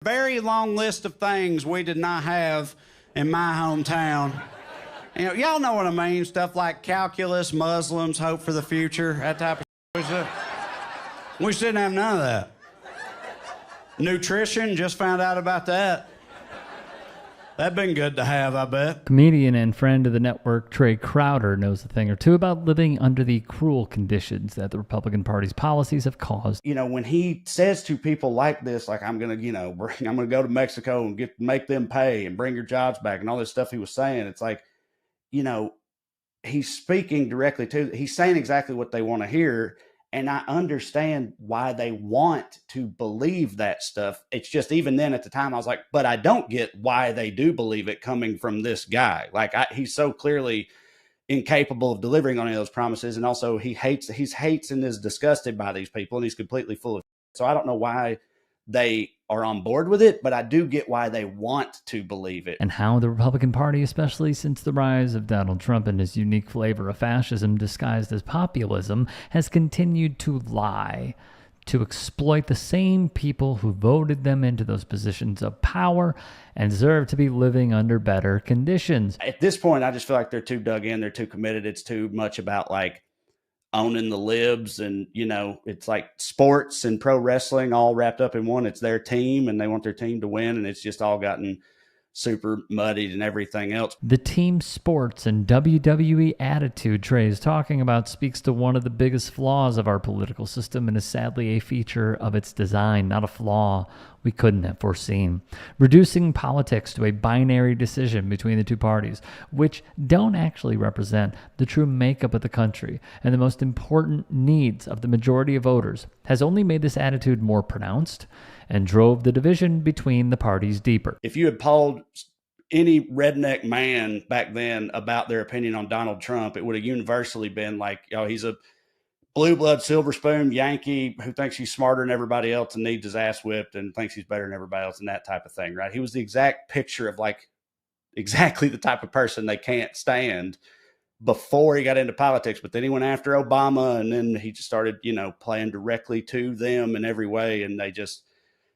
Very long list of things we did not have in my hometown. You know, y'all know what I mean. Stuff like calculus, Muslims, hope for the future, that type of shit. We just didn't have none of that. Nutrition, just found out about that. That'd been good to have, I bet. Comedian and friend of the network, Trae Crowder, knows a thing or two about living under the cruel conditions that the Republican Party's policies have caused. You know, when he says to people like this, like, I'm going to, I'm going to go to Mexico and make them pay and bring your jobs back and all this stuff he was saying, it's like, he's speaking directly he's saying exactly what they want to hear. And I understand why they want to believe that stuff. It's just, even then at the time, I was like, but I don't get why they do believe it coming from this guy. Like, he's so clearly incapable of delivering on any of those promises. And also he hates and is disgusted by these people, and he's completely full of shit. So I don't know why they are on board with it, but I do get why they want to believe it. And how the Republican Party, especially since the rise of Donald Trump and his unique flavor of fascism disguised as populism, has continued to lie, to exploit the same people who voted them into those positions of power and deserve to be living under better conditions. At this point, I just feel like they're too dug in, they're too committed. It's too much about like owning the libs, and it's like sports and pro wrestling all wrapped up in one. It's their team and they want their team to win, and it's just all gotten super muddied and everything else. The team sports and WWE attitude Trae is talking about speaks to one of the biggest flaws of our political system, and is sadly a feature of its design, not a flaw we couldn't have foreseen. Reducing politics to a binary decision between the two parties, which don't actually represent the true makeup of the country and the most important needs of the majority of voters, has only made this attitude more pronounced and drove the division between the parties deeper. If you had polled any redneck man back then about their opinion on Donald Trump, it would have universally been like, he's a blue blood, silver spoon Yankee who thinks he's smarter than everybody else and needs his ass whipped and thinks he's better than everybody else, and that type of thing, right? He was the exact picture of like exactly the type of person they can't stand before he got into politics. But then he went after Obama, and then he just started, playing directly to them in every way, and they just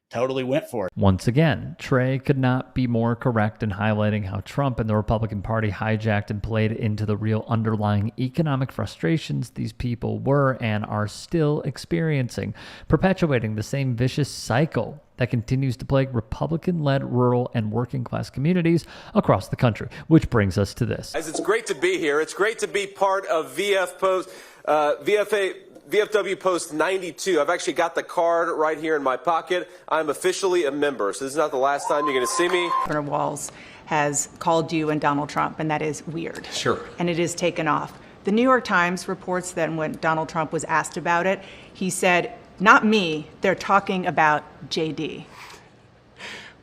totally went for it. Once again, Trae could not be more correct in highlighting how Trump and the Republican Party hijacked and played into the real underlying economic frustrations these people were and are still experiencing, perpetuating the same vicious cycle that continues to plague Republican-led rural and working-class communities across the country. Which brings us to this. As it's great to be here. It's great to be part of VFW Post 92. I've actually got the card right here in my pocket. I'm officially a member, so this is not the last time you're going to see me. Governor Walz has called you and Donald Trump, and that is weird. Sure. And it is taken off. The New York Times reports that when Donald Trump was asked about it, he said, "Not me, they're talking about JD."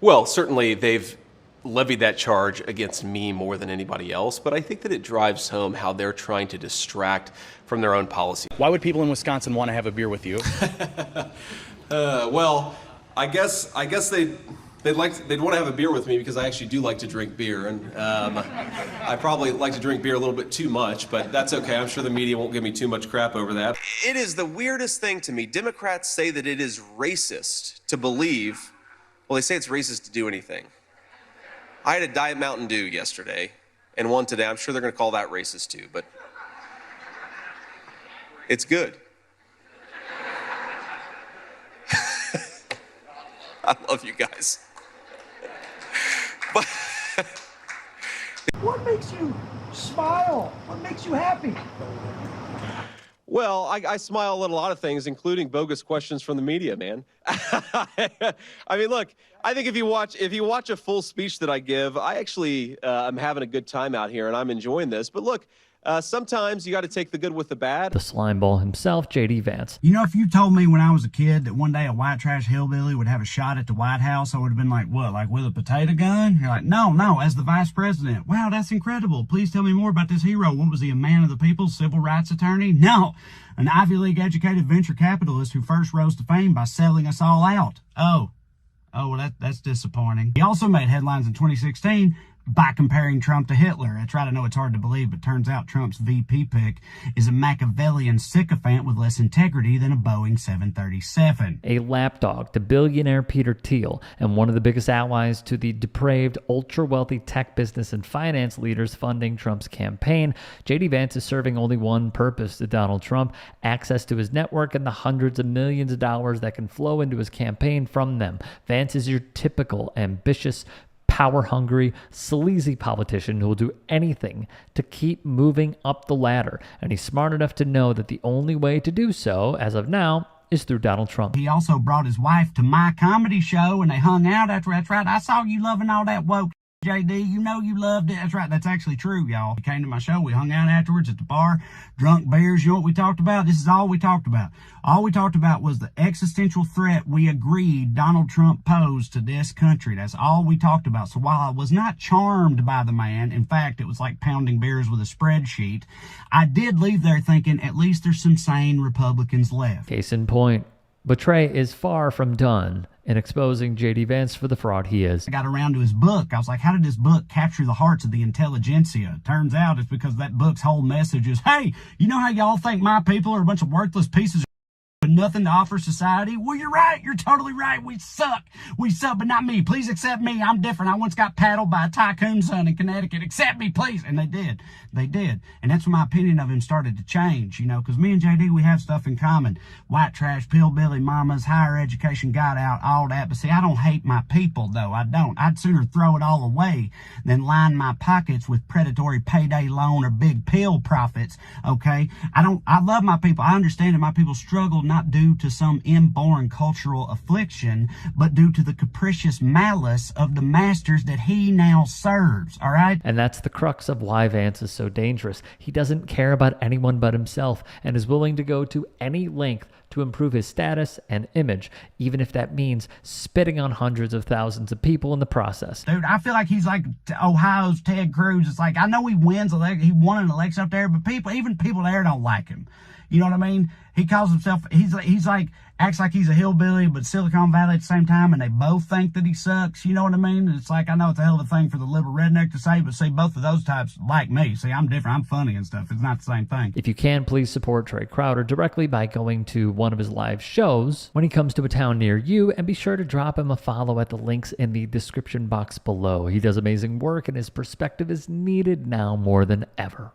Well, certainly they've levied that charge against me more than anybody else, but I think that it drives home how they're trying to distract from their own policy. Why would people in Wisconsin want to have a beer with you? Well, I guess they'd want to have a beer with me because I actually do like to drink beer, and I probably like to drink beer a little bit too much, but that's okay. I'm sure the media won't give me too much crap over that. It is the weirdest thing to me. Democrats say that it is racist to believe, well, they say it's racist to do anything. I had a Diet Mountain Dew yesterday and one today. I'm sure they're going to call that racist too, but it's good. I love you guys. But what makes you smile? What makes you happy? well, I smile at a lot of things, including bogus questions from the media, man. I mean, look, I think if you watch a full speech that I give, I actually am having a good time out here and I'm enjoying this. But look, sometimes you got to take the good with the bad. The slimeball himself, JD Vance. If you told me when I was a kid that one day a white trash hillbilly would have a shot at the White House, I would have been like, what, like with a potato gun? You're like, no, as the vice president. Wow, that's incredible. Please tell me more about this hero. What was he, a man of the people, civil rights attorney? No, an Ivy League educated venture capitalist who first rose to fame by selling us all out. Oh, well, that's disappointing. He also made headlines in 2016 by comparing Trump to Hitler. That's right, I know it's hard to believe, but turns out Trump's VP pick is a Machiavellian sycophant with less integrity than a Boeing 737. A lapdog to billionaire Peter Thiel and one of the biggest allies to the depraved, ultra-wealthy tech business and finance leaders funding Trump's campaign, JD Vance is serving only one purpose to Donald Trump: access to his network and the hundreds of millions of dollars that can flow into his campaign from them. Vance is your typical ambitious, power-hungry, sleazy politician who will do anything to keep moving up the ladder. And he's smart enough to know that the only way to do so, as of now, is through Donald Trump. He also brought his wife to my comedy show, and they hung out after. That's right, I saw you loving all that woke, JD. You know you loved it. That's right, that's actually true, y'all. He came to my show. We hung out afterwards at the bar, drunk beers. You know what we talked about? This is all we talked about. All we talked about was the existential threat we agreed Donald Trump posed to this country. That's all we talked about. So while I was not charmed by the man, in fact, it was like pounding beers with a spreadsheet, I did leave there thinking at least there's some sane Republicans left. Case in point. But Trae is far from done in exposing JD Vance for the fraud he is. I got around to his book. I was like, how did this book capture the hearts of the intelligentsia? Turns out it's because that book's whole message is, hey, you know how y'all think my people are a bunch of worthless pieces of with nothing to offer society? Well, you're right. You're totally right. We suck. We suck, but not me. Please accept me. I'm different. I once got paddled by a tycoon son in Connecticut. Accept me, please. And they did. They did. And that's when my opinion of him started to change, you know, because me and JD, we have stuff in common. White trash, hillbilly mamas, higher education got out, all that. But see, I don't hate my people, though. I don't. I'd sooner throw it all away than line my pockets with predatory payday loan or big pill profits, okay? I love my people. I understand that my people struggle not due to some inborn cultural affliction, but due to the capricious malice of the masters that he now serves, all right? And that's the crux of why Vance is so dangerous. He doesn't care about anyone but himself and is willing to go to any length to improve his status and image, even if that means spitting on hundreds of thousands of people in the process. Dude, I feel like he's like Ohio's Ted Cruz. It's like, I know he he won an election up there, but even people there don't like him. You know what I mean? He calls himself, he's like, acts like he's a hillbilly, but Silicon Valley at the same time, and they both think that he sucks. You know what I mean? It's like, I know it's a hell of a thing for the liberal redneck to say, but see, both of those types like me. See, I'm different. I'm funny and stuff. It's not the same thing. If you can, please support Trae Crowder directly by going to one of his live shows when he comes to a town near you, and be sure to drop him a follow at the links in the description box below. He does amazing work, and his perspective is needed now more than ever.